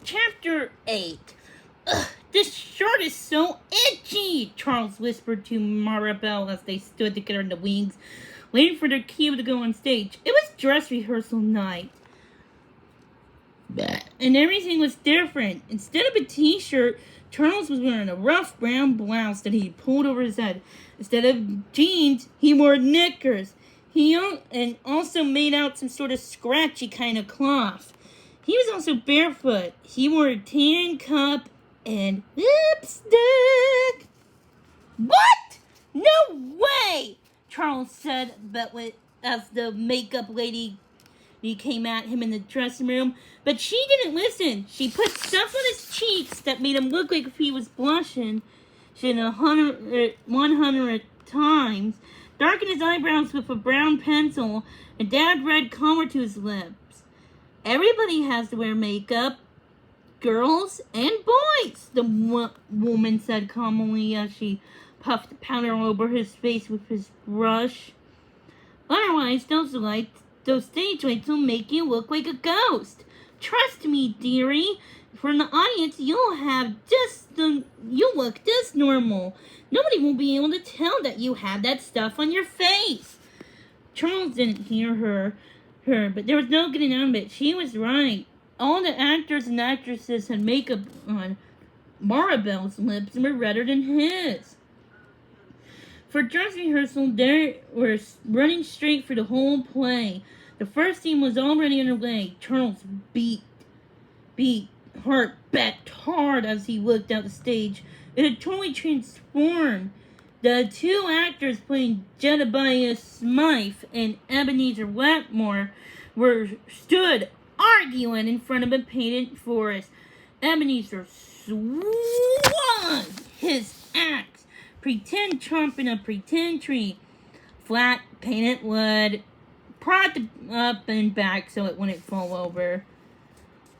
Chapter 8. Ugh, this shirt is so itchy, Charles whispered to Maribel as they stood together in the wings, waiting for their cue to go on stage. It was dress rehearsal night, and everything was different. Instead of a t-shirt, Charles was wearing a rough brown blouse that he pulled over his head. Instead of jeans, he wore knickers. He also made out some sort of scratchy kind of cloth. He was also barefoot. He wore a tan cup and lipstick. What? No way! Charles said, as the makeup lady came at him in the dressing room. But she didn't listen. She put stuff on his cheeks that made him look like if he was blushing 100 times, darkened his eyebrows with a brown pencil, and dabbed red color to his lips. Everybody has to wear makeup, girls and boys, the woman said calmly as she puffed powder over his face with his brush. Otherwise, those stage lights will make you look like a ghost. Trust me, dearie. For the audience, you'll look just normal. Nobody will be able to tell that you have that stuff on your face. Charles didn't hear her, but there was no getting out of it. She was right. All the actors and actresses had makeup on. Maribel's lips were redder than his. For dress rehearsal, they were running straight for the whole play. The first scene was already underway. Charles heart backed hard as he looked out the stage. It had totally transformed. The two actors playing Jedediah Smythe and Ebenezer Wetmore stood arguing in front of a painted forest. Ebenezer swung his axe, pretend chomping a pretend tree. Flat painted wood, propped up and back so it wouldn't fall over.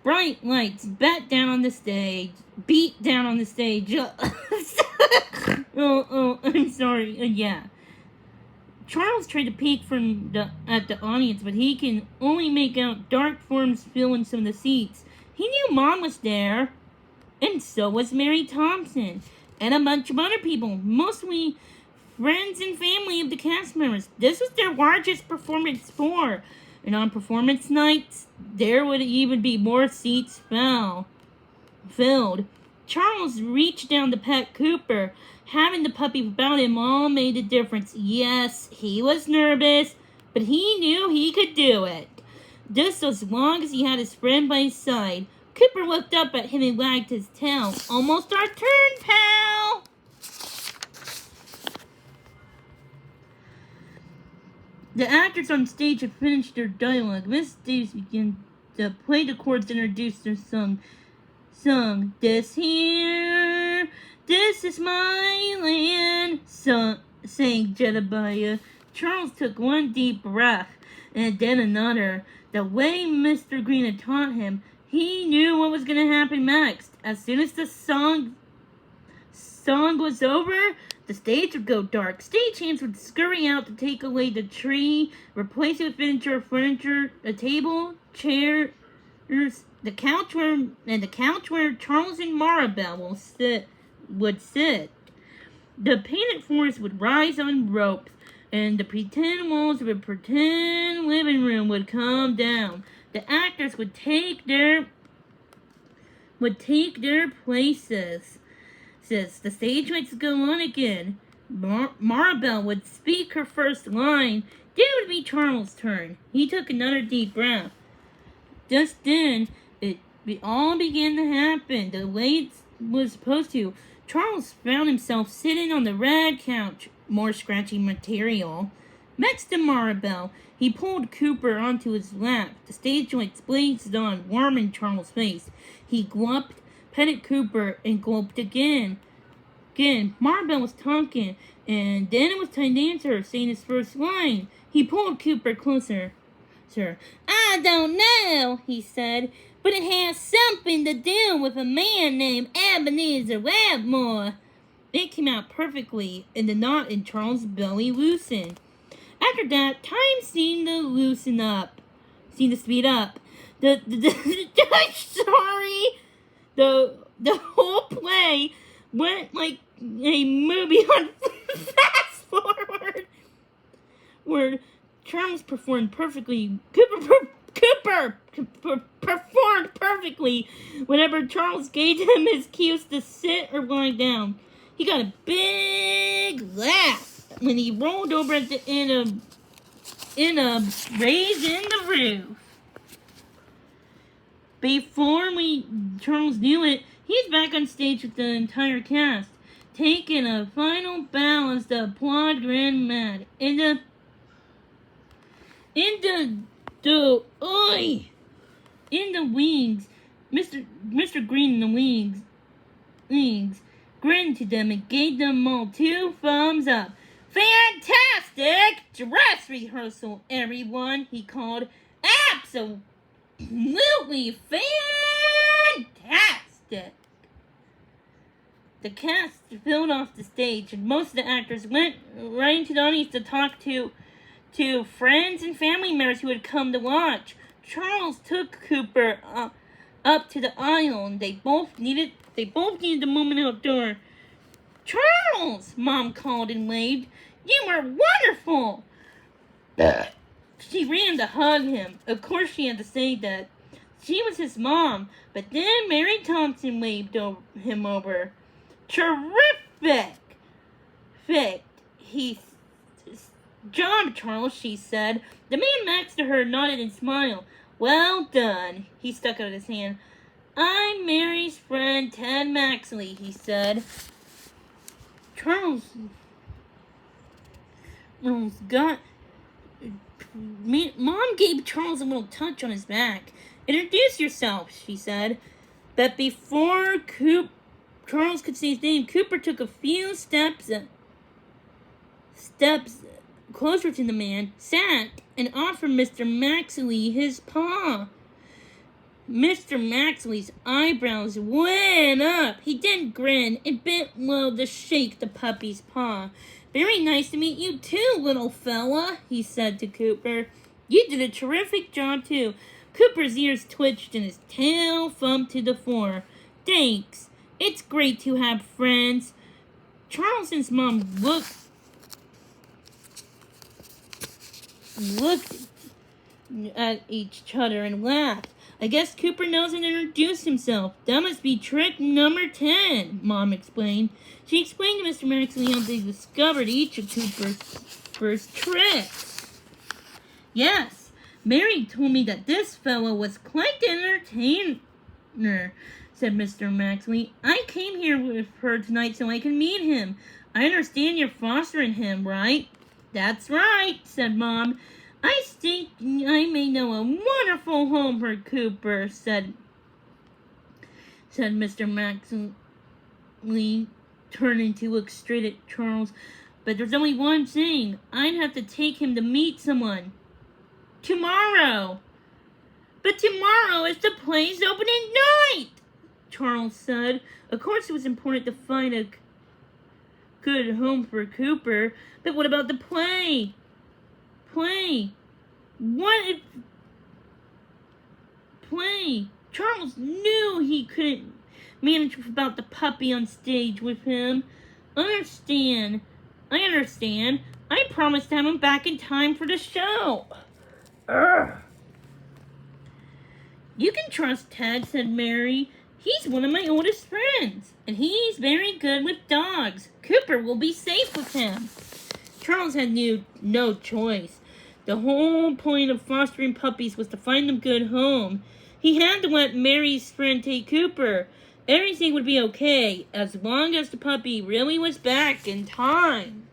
Bright lights beat down on the stage. I'm sorry. Yeah. Charles tried to peek at the audience, but he can only make out dark forms filling some of the seats. He knew Mom was there, and so was Mary Thompson, and a bunch of other people, mostly friends and family of the cast members. This was their largest performance for, and on performance nights, there would even be more seats filled. Charles reached down to pet Cooper. Having the puppy about him all made a difference. Yes, he was nervous, but he knew he could do it. Just as long as he had his friend by his side. Cooper looked up at him and wagged his tail. Almost our turn, pal! The actors on stage had finished their dialogue. Miss Davis began to play the chords and introduce their song. This is my land, sang Jedediah. Charles took one deep breath and then another. The way Mr. Green had taught him, he knew what was going to happen next. As soon as the song was over, the stage would go dark. Stagehands would scurry out to take away the tree, replace it with furniture, a table, chairs, the couch where Charles and Maribel would sit. The painted forest would rise on ropes, and the pretend walls of a pretend living room would come down. The actors would take their places. Since the stage lights go on again, Maribel would speak her first line. Then it would be Charles' turn. He took another deep breath. Just then, it all began to happen the way it was supposed to. Charles found himself sitting on the red couch, more scratchy material, next to Maribel. He pulled Cooper onto his lap. The stage lights blazed on, warming Charles' face. He gulped, petted Cooper, and gulped again. Maribel was talking, and then it was time to answer, saying his first line. He pulled Cooper closer. Sir, I don't know, he said, but it has something to do with a man named Ebenezer Wetmore. It came out perfectly, and the knot in Charles' belly loosened. After that, time seemed to speed up. Sorry, The whole play went like a movie on fast forward, where Charles performed perfectly. Cooper performed perfectly whenever Charles gave him his cues to sit or lie down. He got a big laugh when he rolled over at the end of in a raise in the roof. Before Charles knew it, he's back on stage with the entire cast, taking a final bow as the applaud grand mad. In the wings, Mr. Green in the wings grinned to them and gave them all 2 thumbs up. Fantastic dress rehearsal, everyone, he called. Absolutely fantastic. The cast filled off the stage, and most of the actors went right into the audience to talk to friends and family members who had come to watch. Charles took Cooper up to the aisle, and they both needed a moment outdoor. Charles, Mom called and waved. You were wonderful. She ran to hug him. Of course she had to say that. She was his mom, but then Mary Thompson waved him over. Terrific! Job, Charles, she said. The man next to her nodded and smiled. Well done. He stuck out his hand. I'm Mary's friend, Ted Maxley, he said. Charles got... Mom gave Charles a little touch on his back. Introduce yourself, she said. But before Charles could say his name, Cooper took a few steps closer to the man, sat, and offered Mr. Maxley his paw. Mr. Maxley's eyebrows went up. He didn't grin and bent low to shake the puppy's paw. Very nice to meet you too, little fella, he said to Cooper. You did a terrific job too. Cooper's ears twitched and his tail thumped to the floor. Thanks. It's great to have friends. Charles and his mom looked at each other and laughed. I guess Cooper knows how to introduce himself. That must be trick number 10, Mom explained. She explained to Mr. Maxley how they discovered each of Cooper's first tricks. Yes, Mary told me that this fellow was quite an entertainer, said Mr. Maxley. I came here with her tonight so I can meet him. I understand you're fostering him, right? That's right, said Mom. I think I may know a wonderful home for Cooper, said Mr. Maxley, turning to look straight at Charles. But there's only one thing. I'd have to take him to meet someone. Tomorrow. But tomorrow is the play's opening night, Charles said. Of course it was important to find a good home for Cooper, but what about the play? Play. Charles knew he couldn't manage without the puppy on stage with him. I understand. I promised to have him back in time for the show. You can trust Ted, said Mary. He's one of my oldest friends, and he's very good with dogs. Cooper will be safe with him. Charles had no choice. The whole point of fostering puppies was to find them a good home. He had to let Mary's friend take Cooper. Everything would be okay, as long as the puppy really was back in time.